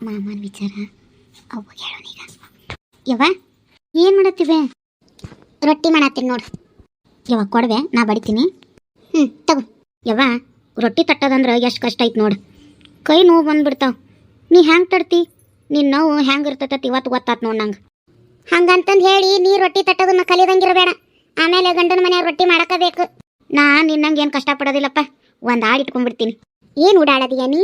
ಮಾಮನ ವಿಚಾರ ಅವಾಗ ಹೇಳೋನೀಗ. ಯವ್ವ ಏನು ಮಾಡತ್ತೀವಿ? ರೊಟ್ಟಿ ಮಾಡತ್ತೀನಿ ನೋಡು. ಯವ್ವ ಕೊಡವೆ, ನಾ ಬಡಿತೀನಿ. ತಗೋ. ಯವ್ವ ರೊಟ್ಟಿ ತಟ್ಟೋದಂದ್ರೆ ಎಷ್ಟು ಕಷ್ಟ ಐತೆ ನೋಡು. ಕೈ ನೋವು ಬಂದ್ಬಿಡ್ತಾವ. ನೀ ಹ್ಯಾಂಗೆ ತಡ್ತಿ? ನಿನ್ನ ನೋವು ಹ್ಯಾಂಗೆ ಇರ್ತೈತಿ ಇವತ್ತು ಗೊತ್ತಾತ್ ನೋಡು ನಂಗೆ. ಹಂಗಂತಂದು ಹೇಳಿ ನೀ ರೊಟ್ಟಿ ತಟ್ಟೋದನ್ನ ಕಲಿಯೋದಂಗಿರಬೇಡ. ಆಮೇಲೆ ಗಂಡನ ಮನೆಯವ್ರು ರೊಟ್ಟಿ ಮಾಡಕಬೇಕು. ನಾ ನಿನ್ನಂಗೆ ಏನು ಕಷ್ಟಪಡೋದಿಲ್ಲಪ್ಪ. ಒಂದು ಆಳು ಇಟ್ಕೊಂಡ್ಬಿಡ್ತೀನಿ. ಏನು ಓಡಾಡೋದಿಯ ನೀ?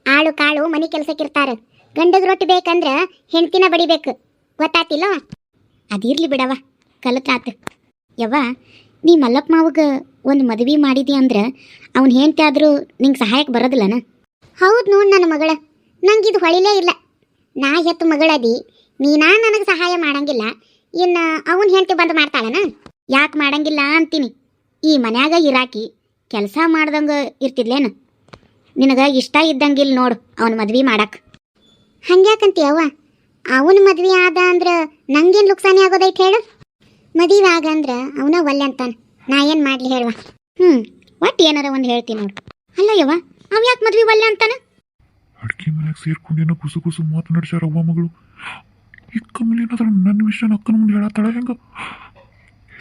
ಆಳು ಕಾಳು ಮನೆ ಕೆಲಸಕ್ಕಿರ್ತಾರೆ. ಗಂಡಗೆ ರೊಟ್ಟಿ ಬೇಕಂದ್ರೆ ಹೆಂಡ್ತಿನ ಬಡಿಬೇಕು, ಗೊತ್ತಾತಿಲ್ಲ? ಅದಿರ್ಲಿ ಬಿಡವ, ಕಲತಾತು. ಯವ್ವ ನೀ ಮಲ್ಲಪ್ಪ ಮಾವಗ ಒಂದು ಮದುವೆ ಮಾಡಿದಿ ಅಂದ್ರೆ ಅವ್ನು ಹೆಂಡ್ತಿ ಆದರೂ ನಿಂಗೆ ಸಹಾಯಕ್ಕೆ ಬರೋದಿಲ್ಲನ? ಹೌದು ನೋಡು ನನ್ನ ಮಗಳ, ನಂಗಿದು ಹೊಳಿಲೇ ಇಲ್ಲ. ನಾ ಹೆತ್ತು ಮಗಳದಿ ನೀನಾ ನನಗೆ ಸಹಾಯ ಮಾಡಂಗಿಲ್ಲ, ಇನ್ನು ಅವನ ಹೆಂಡ್ತಿ ಬಂದು ಮಾಡ್ತಾಳನ? ಯಾಕೆ ಮಾಡಂಗಿಲ್ಲ ಅಂತೀನಿ. ಈ ಮನ್ಯಾಗ ಇರಾಕಿ ಕೆಲಸ ಮಾಡ್ದಂಗೆ ಇರ್ತಿದ್ಲೇನು? ನಿನಗೆ ಇಷ್ಟ ಇದ್ದಂಗಿಲ್ಲ ನೋಡು ಅವನ ಮದ್ವೆ ಮಾಡಕ್ಕೆ. ಹಂಗ್ಯಾಕಂತೀಯವ್ವ? ಅವನ ಮದ್ವೆ ಆದ ಅಂದ್ರೆ ನಂಗೇನು ಲುಕ್ಸಾನಿ ಆಗೋದೈತೆ ಹೇಳು? ಮದುವೆ ಆಗಂದ್ರೆ ಅವನ ಒಲ್ಲೆ ಅಂತಾನೆ, ನಾ ಏನು ಮಾಡಲಿ ಹೇಳುವ? ಒಟ್ಟು ಏನಾರ ಒಂದು ಹೇಳ್ತೀನಿ ನೋಡು. ಅಲ್ಲ ಯವ್ವ, ಅವ ಯಾಕೆ ಮದ್ವೆ ಒಲ್ಲೆ ಅಂತಾನೆ? ಅಡ್ಗೆ ಮನೆಯಾಗ ಸೇರ್ಕೊಂಡೇನೋ ಕುಸು ಕುಸು ಮಾತನಾಡ್ಸ್ಯಾರ ಅವ್ವ ಮಗಳು. ಈ ಕಮಲಿ ಏನಾದ್ರೂ ನನ್ನ ವಿಷಯ ಅಕ್ಕನ ಮುಂದೆ ಹೇಳತ್ತಾಳ ಹೆಂಗ?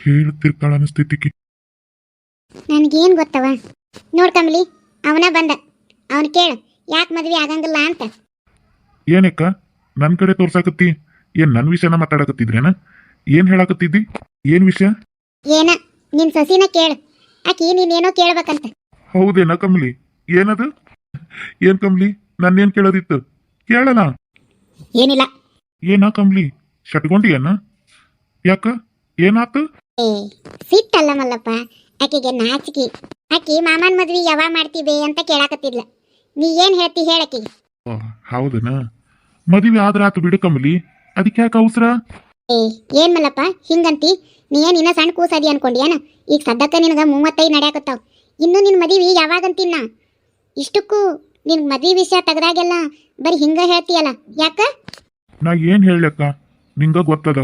ಹೇಳ್ತಿರ್ತಾಳ ಅನಿಸ್ತೈತಿಕಿ. ನನಗೇನು ಗೊತ್ತವ? ನೋಡ್ ಕಮಲಿ, ಅವನ ಬಂದ, ಅವನು ಕೇಳು ಯಾಕೆ ಮದ್ವೆ ಆಗಂಗಿಲ್ಲ ಅಂತ. ಏನಕ್ಕ ನನ್ನ ಕಡೆ ತೋರ್ಸಾಕತ್ತಿ? ಏನ್ ನನ್ನ ವಿಷಯನ ಮಾತಾಡಕತ್ತಿದ್ರೇನ? ಏನ್ ಹೇಳಾಕತ್ತಿದ್ದಿ? ಏನ್ ವಿಷಯ? ಏನ ನಿನ್ ಸೊಸಿನ ಕೇಳು, ಆಕಿ ನೀನೇನೋ ಕೇಳ್ಬೇಕಂತ. ಹೌದೇನ ಕಮಲಿ? ಏನದು? ಏನ್ ಕಮಲಿ, ನನ್ನೇನ್ ಕೇಳೋದಿತ್ತು? ಕೇಳಣ. ಏನಿಲ್ಲ. ಏನ ಕಮಲಿ, ಶಟ್ಕೊಂಡಿಯನ್ನ? ಯಾಕ, ಏನಾತು? ಸಿಟ್ಟಲ್ಲ ಮಲ್ಲಪ್ಪ, ಆಕಿಗೆ ನಾಚಿಕೆ. ಆಕಿ ಮಾಮನ್ ಮದ್ವಿ ಯಾವಾಗ ಮಾಡ್ತೀವಿ ಅಂತ ಕೇಳಾಕತ್ತಿದ್ಲ. ನೀ ಏನ್ ಹೇಳ್ತಿ ಹೇಳಕಿ? ಹೌದನ? ಮದುವೆ ಆದ್ರ ಆತು ಬಿಡು ಕಮಲಿ, ಅದಕ್ಕೆ ಯಾಕೆ ಅವಸರ? ಏನ್ ಮಲ್ಲಪ್ಪ ಹಿಂಗಂತಿ? ನೀ ಏನ್ ಇನ್ನ ಸಣ್ಣ ಕೂಸದಿ ಅನ್ಕೊಂಡಿ ಏನ? ಈಗ ಸದ್ಯಕ್ಕ ನಿನಗ 35 ನಡ್ಯಾಕತ್ತಾವ. ಇನ್ನು ನಿನ್ ಮದ್ವಿ ಯಾವಾಗಂತಿನ್ನ? ಇಷ್ಟಕ್ಕೂ ನಿನ್ ಮದ್ವಿ ವಿಷಯ ತೆಗ್ದಾಗೆಲ್ಲ ಬರೀ ಹಿಂಗ ಹೇಳ್ತೀಯಲ್ಲ, ಯಾಕ? ನಾ ಏನ್ ಹೇಳಕ್ಕ, ನಿಂಗ ಗೊತ್ತದ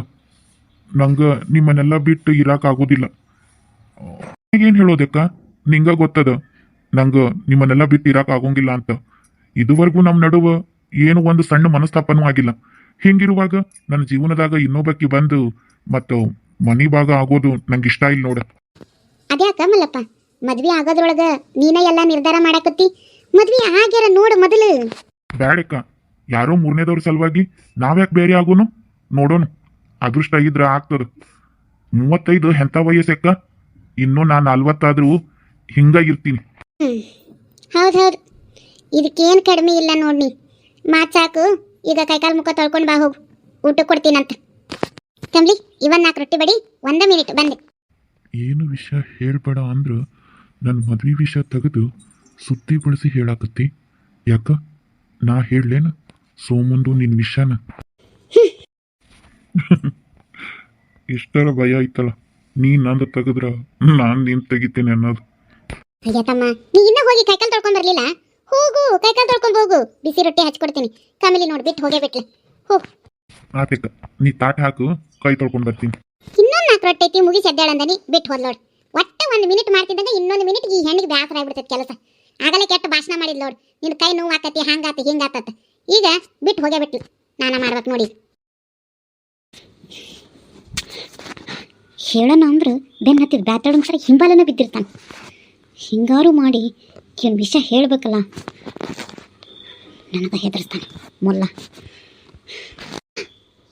ನಂಗ ನಿಮ್ಮನ್ನೆಲ್ಲ ಬಿಟ್ಟು ಇರಾಕ್ ಆಗೋದಿಲ್ಲ. ಏನ್ ಹೇಳೋದಕ್ಕ, ನಿಂಗ ಗೊತ್ತದ ನಂಗ ನಿಮ್ಮನ್ನೆಲ್ಲ ಬಿಟ್ಟು ಇರಾಕ್ ಆಗೋಂಗಿಲ್ಲ ಅಂತ. ಇದುವರೆಗೂ ನಮ್ ನಡುವ ಏನು ಒಂದು ಸಣ್ಣ ಮನಸ್ತಾಪನೂ ಆಗಿಲ್ಲ. ಹಿಂಗಿರುವಾಗ ನನ್ನ ಜೀವನದಾಗ ಇನ್ನೊಬ್ಬಕ್ಕಿ ಬಂದು ಮತ್ತು ಮನಿ ಭಾಗ ಆಗೋದು ನಂಗೆ ಇಷ್ಟ ಇಲ್ಲ ನೋಡ. ಅದ್ಯಾಕ ಮಲ್ಲಪ್ಪ, ಮದ್ವಿ ಆಗೋದ್ರೊಳಗ ನೀನ ಎಲ್ಲ ನಿರ್ಧಾರ ಮಾಡಾಕತ್ತಿ? ಮದ್ವಿ ಆಗ್ಯಾರ ನೋಡು ಮೊದಲು. ಬ್ಯಾಡಕ್ಕ, ಯಾರೋ ಮೂರನೇದವ್ರ ಸಲುವಾಗಿ ನಾವ್ಯಾಕೆ ಬೇರೆ ಆಗೋನು? ನೋಡೋನು, ಅದೃಷ್ಟ ಇದ್ರ ಆಗ್ತದ. 35 ಎಂತ ವಯಸ್ಸಕ್ಕ, ಇನ್ನೂ ನಾ 40 ಆದ್ರೂ ಹಿಂಗ ಇರ್ತೀನಿ. ಹೌದೌದು, ಇದಕ್ಕೇನು ಕಡಿಮೆ ಇಲ್ಲ ನೋಡ್ನಿ. ಮಾತ್ ಸಾಕು, ಈಗ ಕೈಕಾಲು ಮುಖ ತೊಳ್ಕೊಂಡು ಬಾ, ಹೋಗು, ಊಟ ಕೊಡ್ತೀನಂತ. ಕಮ್ಲಿ, ಇವನ್ 4 ರೊಟ್ಟಿ ಬಡಿ, 1 ಮಿನಿಟ್ ಬಂದೆ. ಏನು ವಿಷಯ ಹೇಳ್ಬೇಡ ಅಂದ್ರ ನನ್ನ ಮದ್ವಿ ವಿಷಯ ತೆಗೆದು ಸುದ್ದಿ ಬಳಸಿ ಹೇಳಾಕತ್ತಿ. ಯಾಕ, ನಾ ಹೇಳಲೇನ ಸೋಮಂದು ನಿನ್ ವಿಷಯನ? ಇಷ್ಟರ ಭಯ ಐತಲ್ಲ, ನೀ ನಂದು ತೆಗೆದ್ರ ನಾನ್ ನೀನ್ ತೆಗಿತೇನೆ ಅನ್ನೋದು. ಅಯ್ಯತಮ್ಮ, ನೀ ಇನ್ನ ಹೋಗಿ ಕೈಕಾಲು ತೊಳ್ಕೊಂಡ್ ಬರ್ಲಿಲ್ಲ? ಹೋಗು, ಕೈಕಾಲು ತೊಳ್ಕೊಂಡ್ ಹೋಗು, ಬಿಸಿ ರೊಟ್ಟಿ ಹಚ್ಕೊಡ್ತೀನಿ. ಕಮಲಿ ನೋಡ್ಬಿಟ್ಟು ಹೋಗೇ ಬಿಟ್ಲೆ, ಹೋಗ್. ಆತಕ್ಕ, ನೀ ತಾಟ ಹಾಕು, ಕೈ ತೊಳ್ಕೊಂಡ್ ಬರ್ತೀನಿ. ಇನ್ನೊಂದು 4 ರೊಟ್ಟಿ ಐತಿ, ಮುಗಿಸಿ ಎದ್ದೇಳಂದನಿ ಬಿಟ್ಟು ಹೋದ್ ನೋಡು. ಒಟ್ಟೆ 1 ಮಿನಿಟ್ ಮಾಡ್ತಿದ್ದಂಗ ಇನ್ನೊಂದು ಮಿನಿಟ್ ಈ ಹೆಣ್ಣಿಗೆ ಬ್ಯಾಸರ ಆಗ್ಬಿಡ್ತೈತಿ ಕೆಲಸ. ಆಗಲೇ ಕೆಟ್ಟ ಭಾಷಣ ಮಾಡಿದ್ ನೋಡು, ನಿನ್ ಕೈ ನೋವು ಆಕತಿ, ಹಂಗಾತ ಹಿಂಗಾತ. ಈಗ ಬಿಟ್ಟು ಹೋಗೇ ಬಿಟ್ಲು, ನಾನ ಮಾಡ್ಬೇಕು ನೋಡಿ. ಹೇಳೋಣ ಅಂದ್ರೆ ಬೆನ್ ಹತ್ತಿದ ಬ್ಯಾತಾಡೋ ಸರಿ ಹಿಂಬಾಲನ ಬಿದ್ದಿರ್ತಾನೆ. ಹಿಂಗಾರು ಮಾಡಿ ಏನು ವಿಷಯ ಹೇಳ್ಬೇಕಲ್ಲ, ನನಗೆ ಹೆದರ್ಸ್ತಾನೆ ಮೊಲ್ಲ.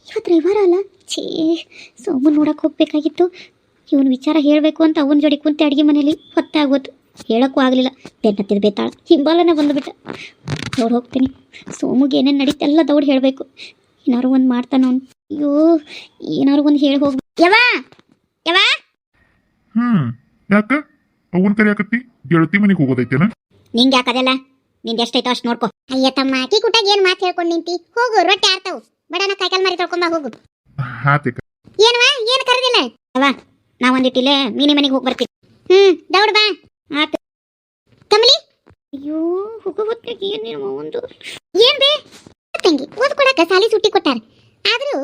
ಇವತ್ತು ರವಿವಾರ ಅಲ್ಲ, ಛೇ, ಸೋಮನ್ ನೋಡಕ್ಕೆ ಹೋಗ್ಬೇಕಾಗಿತ್ತು. ಇವನು ವಿಚಾರ ಹೇಳಬೇಕು ಅಂತ ಅವನ ಜೋಡಿ ಕುಂತೆ ಅಡುಗೆ ಮನೇಲಿ ಹೊತ್ತಾಗೋದು, ಹೇಳೋಕ್ಕೂ ಆಗಲಿಲ್ಲ. ಬೆನ್ ಹತ್ತಿದ ಬೇತಾಳ ಹಿಂಬಾಲನೆ ಬಂದುಬಿಟ್ಟ. ದೌಡ್ ಹೋಗ್ತೀನಿ, ಸೋಮಗೆ ಏನೇನು ನಡೀತೆಲ್ಲ ದೌಡ್ ಹೇಳಬೇಕು. ಏನಾರು ಒಂದು ಮಾಡ್ತಾನ ಅವನು. ಅಯ್ಯೋ, ಏನಾರು ಒಂದು ಹೇಳಿ ಹೋಗ್ಬೇಕು. ಯವಾ ಯವಾ, ಯಾಕ ಅವನ್ ಕರಿಯಾಕತ್ತಿ? ಗೆಳತಿ ಮನೆಗೆ ಹೋಗೋದೈತೇನ? ನಿಂಗೆ ಯಾಕದೆಲ್ಲ, ನಿಂದು ಎಷ್ಟೈತೋ ಅಷ್ಟು ನೋಡ್ಕೊ. ಅಯ್ಯ ತಮ್ಮ, ಅಕ್ಕಿ ಕುಟ್ಟಾಗ ಏನು ಮಾತು ಹೇಳ್ಕೊಂಡು ನಿಂತಿ? ಹೋಗು, ರೊಟ್ಟಿ ಆರ್ತಾವು, ಬಡನ ಕೈಕಾಲು ಮಾರಿ ತೊಳ್ಕೊಂಬ, ಹೋಗು. ಏನವಾ, ಏನು ಕರೆದಿಲ್ಲ? ಅವ ನಾ ಒಂದಿಟ್ಟಿಲೆ ಮೀನಿ ಮನೆಗೆ ಹೋಗಿ ಬರ್ತೀನಿ. ದೌಡ್ ಬಾ. ಆತ ಕಮಲಿ. ಅಯ್ಯೋ, ಹೋಗೋ ಹೊತ್ತಿಗೆ ಒಂದು ಏನ್ ಬೇ ತಂಗಿ, ಓದ್ಕೊಡಕ ಸಾಲಿ ಸುಟ್ಟಿ ಕೊಟ್ಟಾರ. ಆದ್ರೂ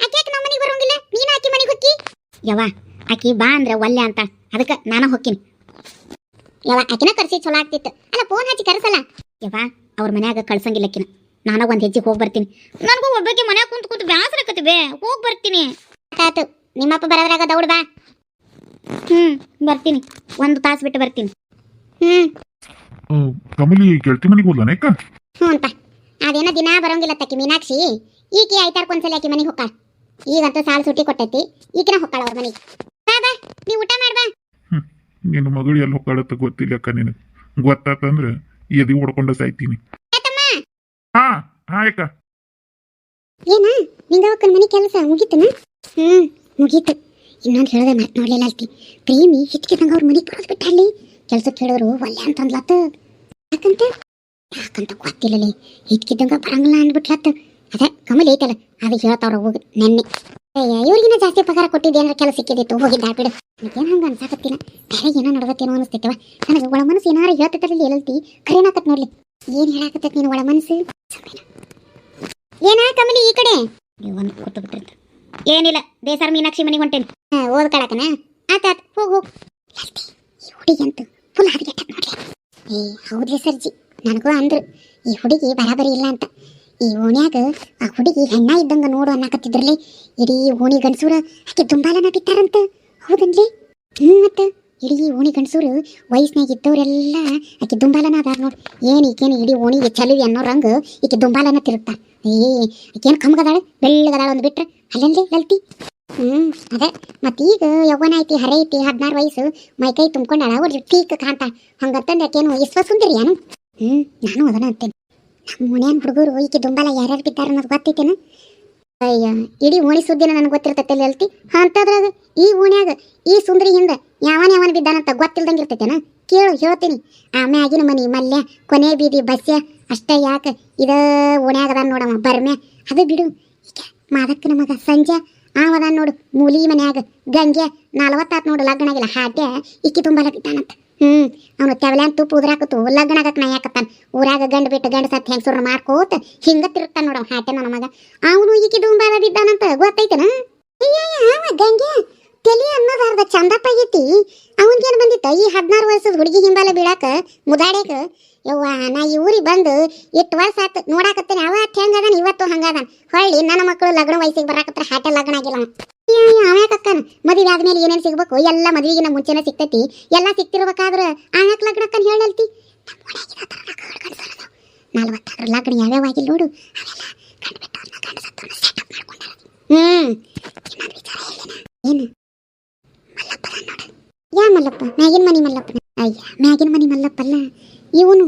ಆಕೆ ನಮ್ಮ ಮನೆಗೆ ಬರೋಂಗಿಲ್ಲ, ನೀನು ಆಕಿ ಮನೆಗೆ ಹೋಗಿ. ಯವ್ವ, ಆಕಿ ಬಾ ಅಂದ್ರೆ ಒಲ್ಲೆ ಅಂತ, ಅದಕ್ಕೆ ನಾನು ಹೋಗ್ತೀನಿ. ಯವ್ವ, ಆಕಿನ ಕರ್ಸಿ ಚಲೋ ಆಗ್ತಿತ್ತು ಅಲ್ಲ, ಫೋನ್ ಹಚ್ಚಿ ಕರ್ಸಲ್ಲ. ಯವ್ವ, ಅವ್ರ ಮನ್ಯಾಗ ಕಳ್ಸಂಗಿಲ್ಲ ಆಕಿನ, ನಾನು ಒಂದು ಹೆಜ್ಜೆ ಹೋಗಿ ಬರ್ತೀನಿ. ನನಗೂ ಒಬ್ಬಕ್ಕೆ ಮನ್ಯಾಗ ಕುಂತು ಬ್ಯಾಸರ ಆಕತಿವೆ. ಹೋಗಿ ಬರ್ತೀನಿ. ಆತು ನಿಮ್ಮಪ್ಪ ಬರೋದ್ರಾಗ ದೌಡ್ ಬಾ. ಬರ್ತೀನಿ. 1 ತಾಸು ಬಿಟ್ಟು ಬರ್ತೀನಿ. ಕಮಲಿ ಗೆಳತಿ ಮನೆಗೆ ಹೋದ್ಲನ ಅಕ್ಕ? ಹ್ಞೂ ಅಂತ ಅದೇನೋ ದಿನ ಬರೋಂಗಿಲ್ಲ ತಕ್ಕಿ ಮೀನಾಕ್ಷಿ. ಈಕೆ ಆಯ್ತಾರ್ಕೊಂದ್ಸಲ ಆಕಿ ಮನೆಗೆ ಹೋಗ್ತಾಳ. ಈಗಂತೂ ಸಾಲ ಸುಟ್ಟಿ ಕೊಟ್ಟೈತಿ. ಈಗಿನ ಹೋಗ್ತಾಳ ಅವ್ರ ಮನೆಗೆ. ಬಾ ಬಾ ನೀ ಊಟ ಮಾಡ್ಬಾ. ನಿನ್ನ ಮಗಳು ಎಲ್ಲಿ ಹೋಗ್ತಾಳತ್ತ ಗೊತ್ತಿಲ್ಲ ಅಕ್ಕ. ನಿನಗೆ ಗೊತ್ತಾತಂದ್ರೆ ಎದಿ ಹೊಡ್ಕೊಂಡ ಸಾಯ್ತೀನಿ. ಹಾ ಹಾ ಅಕ್ಕ. ಏನ ನಿಂಗವಕ್ಕನ ಮನೆ ಕೆಲಸ ಮುಗೀತನ? ಮುಗೀತು. ಇನ್ನೊಂದು ಹೇಳದೆ ಮಾತು ನೋಡ್ಲಿಲ್ಲ ಅಲ್ತಿ. ಪ್ರೇಮಿ ಹಿಟ್ಕಿದಂಗ ಅವ್ರ ಮನೆಗೆ ಬರೋದು ಬಿಟ್ಟಲ್ಲಿ ಕೆಲ್ಸಕ್ಕೆ ಹೇಳಿದ್ರು ಒಲ್ಲೆ ಅಂತಂದ್ಲತ್ತ. ಯಾಕಂತ ಗೊತ್ತಿಲ್ಲಲೇ. ಹಿಟ್ಕಿದ್ದಂಗ ಬರಂಗಿಲ್ಲ ಅಂದ್ಬಿಟ್ಲತ್ತ. ಅದೇ ಕಮಲ್ ಐತಲ್ಲ ಅದು ಹೇಳ್ತಾವ್ರ ಹೋಗಿ ನೆನ್ನೆ. ಇವ್ರಿಗಿನ ಜಾಸ್ತಿ ಪಗಾರ ಕೊಟ್ಟಿದ್ದೆ ಅಂದ್ರೆ ಕೆಲಸ ಸಿಕ್ಕಿದಿತ್ತು. ಹೋಗಿದ್ದ ಬಿಡು. ಏನ್ ಹಂಗ ಅನ್ಸಾಕತ್ತಿಲ್ಲ. ಬೇರೆ ಏನೋ ನಡ್ದತ್ತೇನೋ ಅನಿಸ್ತೈತವ. ನನಗೆ ಒಳ ಮನಸ್ಸು ಏನಾರು ಹೇಳ್ತಿದ್ರಲ್ಲಿ ಹೇಳಲ್ತಿ ಕರೇನಾಕತ್ ನೋಡ್ಲಿ. ಏನ್ ಹೇಳಾಕತ್ತೈತಿ ನೀನು ಒಳ ಮನಸ್ಸು? ಏನ ಕಮಲಿ ಈ ಕಡೆ ಒಂದು ಕೊಟ್ಟು ಬಿಟ್ಟಿರ್ತ. ಏನಿಲ್ಲ ಬೇಸಾರ ಮೀನಾಕ್ಷಿ ಮನೆಗೆ ಹೊಂಟೇನಿ. ಓದ್ಕೊಳಕನ? ಆತಾತ್ ಹೋಗ್ ಹೋಗ್. ಈ ಹುಡುಗಿ ಅಂತೂ ಫುಲ್ ಹದಗೆಟ್ಟ ನೋಡ್ಲಿ. ಹೌದ್ರಿ ಸರ್ಜಿ, ನನಗೂ ಅಂದ್ರು ಈ ಹುಡುಗಿ ಬರಾಬರಿ ಇಲ್ಲ ಅಂತ. ಈ ಓಣ್ಯಾಗ ಆ ಹುಡುಗಿ ಹೆಣ್ಣ ಇದ್ದಂಗ ನೋಡು ಅನ್ನಕತ್ತಿದ್ರಲಿ. ಇಡೀ ಓಣಿ ಗಂಡಸೂರ ಆಕೆ ದುಂಬಾಲನ ಬಿಟ್ಟಾರಂತ. ಹೌದನ್ಲಿ? ಮತ್ತ ಇಡೀ ಓಣಿ ಗಂಡಸೂರು ವಯಸ್ಸಿನಾಗ ಇದ್ದವರೆಲ್ಲ ಆಕೆ ದುಂಬಾಲನ ಅದಾರ ನೋಡಿ. ಈಕೇನು ಇಡೀ ಓಣಿಗೆ ಚಲುವಿ ಅನ್ನೋ ರಂಗ ಈಕೆ ದುಂಬಾಲನ ತಿರುಗ್ತಾ. ಆಕೇನು ಕಮ್ಗದಾಳ ಬೆಳ್ಳಗದಾಳ ಒಂದು ಬಿಟ್ರೆ ಅಲ್ಲಂದೇ ಲಲ್ತಿ. ಅದೇ ಮತ್ತೀಗ ಯವ್ವನ ಐತಿ, ಹರೆ ಐತಿ, 16 ವಯಸ್ಸು, ಮೈಕೈ ತುಂಬ್ಕೊಂಡಾಳ. ಅವ್ರ ಟೀಕ್ ಕಾಂತ ಹಂಗಂತಂದು ಯಾಕೇನು ಇಸ್ವ ಸುಂದರಿ ಏನು? ನಾನು ಅದನ್ನ ಅಂತೇನೆ. ನಮ್ಮ ಓಣ್ಯಾನ ಹುಡುಗರು ಈಕೆ ದುಂಬಾಲ ಯಾರ್ಯಾರು ಬಿದ್ದಾರ ಅನ್ನೋದು ಗೊತ್ತೈತೇನು? ಅಯ್ಯ ಇಡೀ ಓಣಿ ಸುದ್ದಿನ ನನಗೆ ಗೊತ್ತಿರ್ತೈತೆ ಅಲ್ತಿ. ಅಂತದ್ರಾಗ ಈ ಓಣ್ಯಾಗ ಈ ಸುಂದರಿ ಹಿಂದ ಯಾವನ ಬಿದ್ದಾನಂತ ಗೊತ್ತಿಲ್ದಂಗೆ ಇರ್ತೈತೇನ? ಕೇಳು ಹೇಳ್ತೀನಿ. ಮ್ಯಾಗಿನ ಮನಿ ಮಲ್ಯ, ಕೊನೆ ಬೀದಿ ಬಸ್ಯ ಅಷ್ಟೇ ಯಾಕೆ ಇದ ಓಣ್ಯಾಗದ ನೋಡಮ್ಮ ಬರ್ಮ್ಯ. ಅದು ಬಿಡು. ಈಗ ಮಾದಕ್ಕನ ಮಗ ಸಂಜೆ ಅವದ ನೋಡು ಮೂಲಿ ಮನ್ಯಾಗ ಗಂಗೆ 40 ನೋಡು ಲಗ್ನ ಆಗಿಲ್ಲ. ಹಾಟ್ಯ ಇಕ್ಕಿ ತುಂಬಾಲ ಬಿದ್ದಾನಂತ. ಅವನು ತೆವಲ್ಯಾನ್ ತುಪ್ಪ ಉದ್ರಾಕತ್ತು ಲಗ್ನ ಆಗಕ್ಕೆ ನಾ ಯಾಕತ್ತಾನ. ಊರಾಗ ಗಂಡು ಬಿಟ್ಟು ಗಂಡು ಸತ್ತು ಹೆಂಗಸೂರ ಮಾಡ್ಕೋತ ಹಿಂಗ ತಿರುಗ್ತಾನ ನೋಡ ಹಾಟ್ಯ ನನ್ನ ಮಗ. ಅವನು ಈಕಿ ದುಂಬಾಲ ಬಿದ್ದಾನಂತ ಗೊತ್ತೈತನ? ಗಂಗೆ ತಲಿ ಅನ್ನೋದಾರ್ದ ಚಂದಪ್ಪಾಗೈತಿ. ಅವನ್ಗೇನು ಬಂದಿತ್ತ ಈ 16 ವರ್ಷದ ಹುಡುಗಿ ಹಿಂಬಾಲ ಬೀಳಾಕ ಮುದಾಡ್ಯಾಕ? ಯವ್ವ ನಾ ಈ ಊರಿಗೆ ಬಂದು 8 ವರ್ಷ ಆತು ನೋಡಾಕತ್ತೇನೆ. ಅವ ಹೆಂಗದಾನ ಇವತ್ತು ಹಂಗದಾನ. ಹೊಳ್ಳಿ ನನ್ನ ಮಕ್ಕಳು ಲಗ್ನ ವಯಸ್ಸಿಗೆ ಬರಾಕತ್ರ ಹಾಟೆ ಲಗ್ನ ಆಗಿಲ್ಲ. ಆಮ್ಯಾಕಕ್ಕನ ಮದುವೆ ಆದ್ಮೇಲೆ ಏನೇನು ಸಿಗ್ಬೇಕು ಎಲ್ಲ ಮದುವೆಗಿನ ಮುಂಚೆನೆ ಸಿಗ್ತೈತಿ. ಎಲ್ಲ ಸಿಕ್ತಿರ್ಬೇಕಾದ್ರೆ ಆಮ್ಯಾಕ ಲಗ್ನಕ್ಕನ್ ಹೇಳಲ್ತಿ. 40 ಲಗ್ನ ಯಾವ್ಯಾವ ಆಗಿಲ್ಲ ನೋಡು. ಅವೆಲ್ಲ ಗಂಡು ಬಿಟ್ಟವ್ರನ್ನ ಗಂಡು ಸತ್ತವ್ರನ್ನ ಸೆಟಪ್ ಮಾಡ್ಕೊಂಡಾರ. ಇನ್ನೊಂದು ವಿಚಾರ ಹೇಳಿನ ಏನು? ಮಲ್ಲಪ್ಪ ನೋಡು. ಯಾ ಮಲ್ಲಪ್ಪ? ಮ್ಯಾಗಿನ ಮನಿ ಮಲ್ಲಪ್ಪ. ಅಯ್ಯ ಮ್ಯಾಗಿನ ಮನಿ ಮಲ್ಲಪ್ಪ ಅಲ್ಲ ಇವನು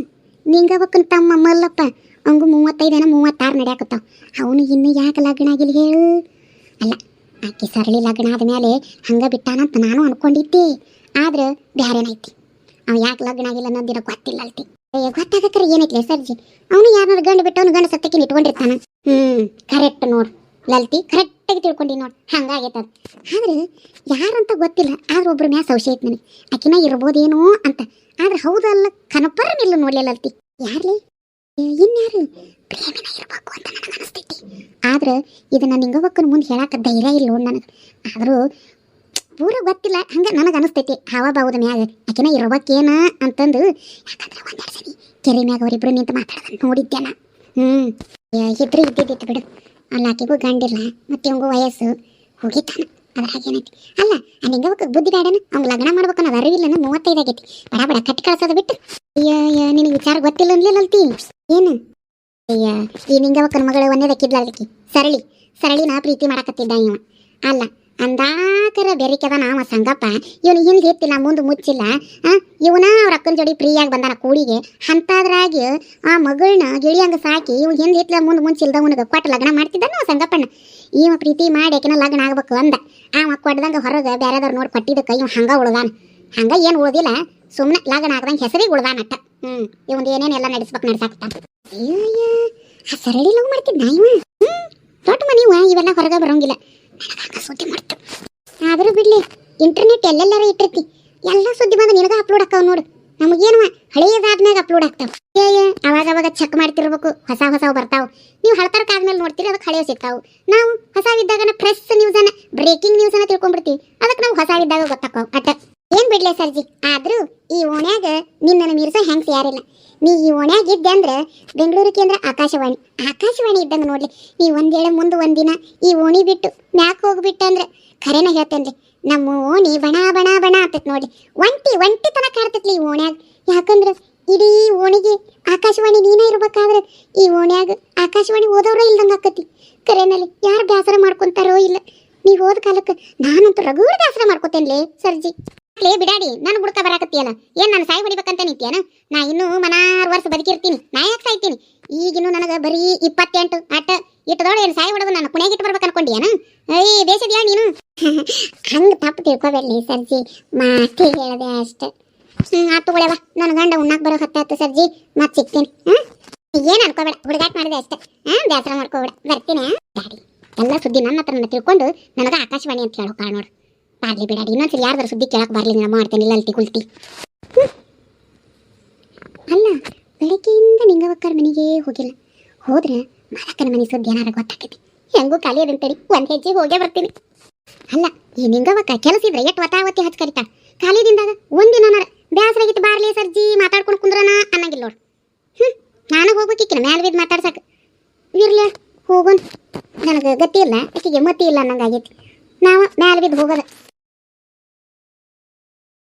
ನಿಂಗವಕ್ಕನ ತಮ್ಮ ಮಲ್ಲಪ್ಪ. ಅವಂಗೂ 35 36 ನಡೆಯಾಕತ್ತಾವ. ಅವನು ಇನ್ನು ಯಾಕೆ ಲಗ್ನ ಆಗಿಲ್ಲ ಹೇಳು? ಅಲ್ಲ ಆಕೆ ಸರಳಿ ಲಗ್ನ ಆದ್ಮೇಲೆ ಹಂಗ ಬಿಟ್ಟಾನಂತ ನಾನು ಅನ್ಕೊಂಡಿದ್ದೆ. ಆದ್ರೆ ಬ್ಯಾರೇನೈತಿ. ಅವ ಯಾಕೆ ಲಗ್ನ ಆಗಿಲ್ಲ ಅನ್ನೋದಿನ ಗೊತ್ತಿಲ್ಲ ಅಲ್ತಿ. ಗೊತ್ತಾಗಕ್ರೆ ಏನೈತಿ ಸರ್ಜಿ? ಅವನು ಯಾರು ಗಂಡು ಬಿಟ್ಟವನು ಗಂಡು ಸತ್ತಕ್ಕೆ ಇಟ್ಕೊಂಡಿರ್ತಾನ. ಕರೆಕ್ಟ್ ನೋಡು ಲಲ್ತಿ, ಕರೆಕ್ಟಾಗಿ ತಿಳ್ಕೊಂಡಿ ನೋಡು. ಹಂಗಾಗೈತದ. ಆದ್ರೆ ಯಾರಂತ ಗೊತ್ತಿಲ್ಲ. ಆದ್ರೆ ಒಬ್ರ ಮ್ಯಾ ಸಂಶಯ ಐತಿ ನನಗೆ. ಆಕಿನ ಇರ್ಬೋದೇನೋ ಅಂತ. ಆದ್ರೆ ಹೌದಲ್ಲ ಕನಪರ ನಿಲ್ಲ ನೋಡ್ಲಿಲ್ಲ ಅಲ್ತಿ. ಯಾರ್ಲಿ? ಇನ್ಯಾರು? ಪ್ರೇಮಿನ ಇರ್ಬೇಕು ಅಂತ ನನಗೆ ಅನಿಸ್ತೈತಿ. ಆದ್ರೆ ಇದನ್ನ ನಿಂಗವಕ್ಕನ ಮುಂದೆ ಹೇಳಾಕ ಧೈರ್ಯ ಇಲ್ಲ ನೋಡ್ ನನಗೆ. ಆದ್ರೂ ಪೂರ ಗೊತ್ತಿಲ್ಲ. ಹಂಗ ನನಗೆ ಅನಿಸ್ತೈತಿ ಹಾವ ಬಾವುದ ಮ್ಯಾಗ ಆಕಿನ ಇರ್ಬೇಕೇನ ಅಂತಂದು. ಯಾಕಂದ್ರೆ 1-2 ಸರಿ ಕೆರೆ ಮ್ಯಾಗ ಅವರಿಬ್ರು ನಿಂತು ಮಾತಾಡೋದನ್ನ ನೋಡಿದ್ದೆ ನಾ. ಇದ್ರು ಇದ್ದಿದ್ದಿತ್ತು ಬಿಡು. ಅಲ್ಲ ಆಕೆಗೂ ಗಂಡಿಲ್ಲ ಮತ್ತೆ ಇವಂಗೂ ವಯಸ್ಸು ಹೋಗಿತ್ತಾನ. ಅದ್ರ ಹಾಗೇನೈತಿ. ಅಲ್ಲ ಆ ನಿಂಗವಕ್ಕ ಬುದ್ಧಿ ಬೇಡನ? ಅವ್ನು ಲಗ್ನ ಮಾಡ್ಬೇಕನ್ನೋದು ಅರಿವಿಲ್ಲನ? 35 ಆಗೈತಿ. ಬಡ ಬಡ ಕಟ್ಟಿ ಕಳ್ಸೋದು ಬಿಟ್ಟು. ನಿನಗೆ ವಿಚಾರ ಗೊತ್ತಿಲ್ಲ ಅನ್ಲಿಲ್ಲಲ್ತಿ ಏನು? ಈ ನಿಂಗವಕ್ಕನ ಮಗಳು ಒಂದೇದಕ್ಕಿದ್ಲ ಅದಕ್ಕೆ ಸರಳಿನ ಪ್ರೀತಿ ಮಾಡಕತ್ತಿದ್ದ ಇವ. ಅಲ್ಲ ಅಂದಾಕರ ಬೆರಿಕೆದ ನಾವ ಸಂಗಪ್ಪ. ಇವನು ಹಿಂದೆ ಎತ್ತಿಲ್ಲ ಮುಂದೆ ಮುಚ್ಚಿಲ್ಲ. ಇವನ ಅವ್ರ ಅಕ್ಕನ ಜೋಡಿ ಫ್ರೀಯಾಗಿ ಬಂದಾನ ಕೂಡಿಗೆ. ಅಂತಾದ್ರಾಗಿ ಆ ಮಗಳನ್ನ ಗಿಳಿಯಂಗ ಸಾಕಿ ಇವ್ ಹಿಂದೆ ಎತ್ತಿಲ್ಲ ಮುಂದೆ ಮುಚ್ಚಿಲ್ದವನಿಗೆ ಕೊಟ್ಟು ಲಗ್ನ ಮಾಡ್ತಿದ್ದ ನಾವು ಸಂಗಪ್ಪಣ್ಣ. ಇವ ಪ್ರೀತಿ ಮಾಡಿ ಆಕಿನ ಲಗ್ನ ಆಗ್ಬೇಕು ಅಂದ. ಅವ ಕೊಡ್ದಂಗ ಹೊರಗೆ ಬೇರೆದವ್ರು ನೋಡಿ ಕೊಟ್ಟಿದ್ದಕ್ಕೆ ಇವ್ ಹಂಗ ಉಳ್ದಾನ. ಹಂಗ ಏನು ಉಳ್ದಿಲ್ಲ, ಸುಮ್ಮನೆ ಲಗ್ನ ಆಗ್ದಂಗೆ ಹೆಸರಿಗೆ ಉಳ್ದಾನಟ್ಟ. ಇವಂದು ಏನೇನೆಲ್ಲ ನಡ್ಸಾಕ್ತಾನ. ಆ ಸರಳಿ ಲವ್ ಮಾಡ್ತಿದ್ದ ಇವ. ದೊಡ್ಡ ಮನಿವ ಇವೆಲ್ಲ ಹೊರಗೆ ಬರೋಂಗಿಲ್ಲ. ಸುದ್ದಿ ಮಾಡ್ತು. ಆದರೂ ಬಿಡ್ಲಿ, ಇಂಟರ್ನೆಟ್ ಎಲ್ಲೆಲ್ಲಾರ ಇಟ್ಟಿರ್ತಿ. ಎಲ್ಲ ಸುದ್ದಿ ಬಂದು ನಿನಗ ಅಪ್ಲೋಡ್ ಆಕಾವ್ ನೋಡು. ನಮಗೇನು ಹಳೆಯದಾದ್ಮ್ಯಾಗ ಅಪ್ಲೋಡ್ ಆಗ್ತಾವ. ಅವಾಗ ಚೆಕ್ ಮಾಡ್ತಿರ್ಬೇಕು. ಹೊಸ ಬರ್ತಾವ. ನೀವು ಹಳತರಕ್ಕಾದ್ಮೇಲೆ ನೋಡ್ತೀರಿ, ಅದಕ್ಕೆ ಹಳೆಯ ಸಿಗ್ತಾವು. ನಾವು ಹೊಸವಿದ್ದಾಗ ಫ್ರೆಶ್ ನ್ಯೂಸನ್ನ ಬ್ರೇಕಿಂಗ್ ನ್ಯೂಸನ್ನ ತಿಳ್ಕೊಂಡ್ಬಿಡ್ತೀವಿ. ಅದಕ್ಕೆ ನಾವು ಹೊಸವಿದ್ದಾಗ ಗೊತ್ತಾಕಾವ್ ಅಟ್ಟ. ಏನ್ ಬಿಡ್ಲೆ ಸರ್ಜಿ, ಆದ್ರೂ ಈ ಓಣ್ಯಾಗ ನಿನ್ನನ್ನು ಮೀರಿಸೋ ಹೆಂಗ್ಸ್ ಯಾರಿಲ್ಲ. ನೀ ಈ ಓಣ್ಯಾಗ ಇದ್ದೆ ಅಂದ್ರೆ ಬೆಂಗಳೂರು ಕೇಂದ್ರ ಆಕಾಶವಾಣಿ ಆಕಾಶವಾಣಿ ಇದ್ದಂಗೆ ನೋಡ್ಲಿ. ನೀ ಒಂದೇಳೆ ಮುಂದೆ ಒಂದಿನ ಈ ಓಣಿ ಬಿಟ್ಟು ಮ್ಯಾಕ್ ಹೋಗ್ಬಿಟ್ಟ ಅಂದ್ರೆ ಖರೇನ ಹೇಳ್ತೇನ್ರಿ, ನಮ್ಮ ಓಣಿ ಬಣ ಬಣ ಬಣ ಆಗ್ತೈತಿ ನೋಡ್ರಿ. ಒಂಟಿ ಒಂಟಿ ತನಕ ಕಾಡ್ತೈತ್ಲಿ ಈ ಓಣ್ಯಾಗ. ಯಾಕಂದ್ರೆ ಇಡೀ ಓಣಿಗೆ ಆಕಾಶವಾಣಿ ನೀನೇ ಇರ್ಬೇಕಾದ್ರೆ ಈ ಓಣ್ಯಾಗ ಆಕಾಶವಾಣಿ ಓದೋರ ಇಲ್ದಂಗೆ ಆಕತಿ. ಕರೆನಲ್ಲಿ ಯಾರು ಬೇಸರ ಮಾಡ್ಕೊಂತಾರೋ ಇಲ್ಲ. ನೀವು ಹೋದ ಕಾಲಕ್ಕೆ ನಾನಂತೂ ರಗೂರು ಬೇಸರ ಮಾಡ್ಕೊತೇನ್ಲೇ ಸರ್ಜಿ. ಲೇ ಬಿಡಾಡಿ, ನಾನು ಬುಡ್ಕ ಬರಾಕತ್ತೀಯಲ್ಲ, ಏನ್ ನಾನು ಸಾಯಿ ಹೊಡಿಬೇಕಂತ ನಿಂತಿಯನ? ನಾ ಇನ್ನೂ ಮನಾರು ವರ್ಷ ಬದುಕಿರ್ತೀನಿ, ನಾ ಯಾಕೆ ಸಾಯ್ತೀನಿ? ಈಗಿನ್ನೂ ನನಗೆ ಬರೀ 28 ಅಟ್ಟ ಇಟ್ಟದೋಳು ಏನು ಸಾಯಿ ಹೊಡೆದು ನಾನು ಕುಣಿಯಾಗಿಟ್ಟು ಬರ್ಬೇಕು ಅನ್ಕೊಂಡಿಯನ? ಅಯ್ಯ ಬೇಸದಿಯಾ ನೀನು? ಹಂಗೆ ತಪ್ಪು ತಿಳ್ಕೊಬೇಡ್ಲಿ ಸರ್ಜಿ, ಮಾತಿ ಹೇಳದೆ ಅಷ್ಟೆ. ಆತು ಗುಳೆವ, ನನ್ನ ಗಂಡ ಉಣ್ಣಾಕ್ ಬರೋ ಹೊತ್ತಾತು ಸರ್ಜಿ, ಮತ್ತೆ ಸಿಗ್ತೀನಿ. ಏನು ಅನ್ಕೋಬೇಡ, ಹುಡುಗಾಟ ಮಾಡಿದೆ ಅಷ್ಟೇ. ಬೇಸರ ಮಾಡ್ಕೋಬೇಡ, ಬರ್ತೀನಿ. ಡ್ಯಾಡಿ ಎಲ್ಲ ಸುದ್ದಿ ನನ್ನ ಹತ್ರ ತಿಳ್ಕೊಂಡು ನನಗೆ ಆಕಾಶವಾಣಿ ಅಂತ ಹೇಳೋ ಕಾಳ ನೋಡು. ಬಾರ್ಲಿ ಬಿಡಾಡಿ, ಇನ್ನೊಂದ್ಸರಿ ಯಾರ್ದಾರ ಸುದ್ದಿ ಕೇಳಕ್ ಬರ್ಲಿ ನಮ್ಮ ಮಾಡ್ತೇನೆ ಇಲ್ಲ ಅಲ್ತಿ ಕುಲ್ತಿ. ಅಲ್ಲ, ಬೆಳಗ್ಗೆಯಿಂದ ನಿಂಗವಕ್ಕರ ಮನೆಗೆ ಹೋಗಿಲ್ಲ. ಹೋದ್ರೆ ಮಾಲಕನ ಮನೆ ಸುದ್ದಿ ಏನಾರ ಗೊತ್ತಾಕೈತಿ. ಹೆಂಗೂ ಖಾಲಿ ಅದಂತೇಳಿ ಒಂದ್ ಹೆಜ್ಜೆ ಹೋಗೇ ಬರ್ತೀನಿ. ಅಲ್ಲ, ಈ ನಿಂಗವಕ್ಕ ಕೆಲಸ ಇದ್ರೆ ಎಷ್ಟು ವತಾವತಿ ಹಚ್ಚ ಕರಿತಾ. ಖಾಲಿದಿಂದಾಗ ಒಂದಿನಾರ ಬ್ಯಾಸರಾಗಿತ್ತು ಬಾರ್ಲಿ ಸರ್ಜಿ ಮಾತಾಡ್ಕೊಂಡು ಕುಂದ್ರನ ಅನ್ನಂಗಿಲ್ಲ ನೋಡು. ನಾನು ಹೋಗ್ಬೇಕಿಕ್ಕಿನ ಮ್ಯಾಲ ಬಿದ್ದು ಮಾತಾಡ್ಸಕ್ಕೆ. ಇರ್ಲಿ ಹೋಗೋಣ, ನನಗೆ ಗತಿ ಇಲ್ಲ, ಆಕೆಗೆ ಮತಿ ಇಲ್ಲ ಅನ್ನಂಗಾಗೈತಿ. ನಾವು ಮ್ಯಾಲ ಬಿದ್ದು ಹೋಗೋದ.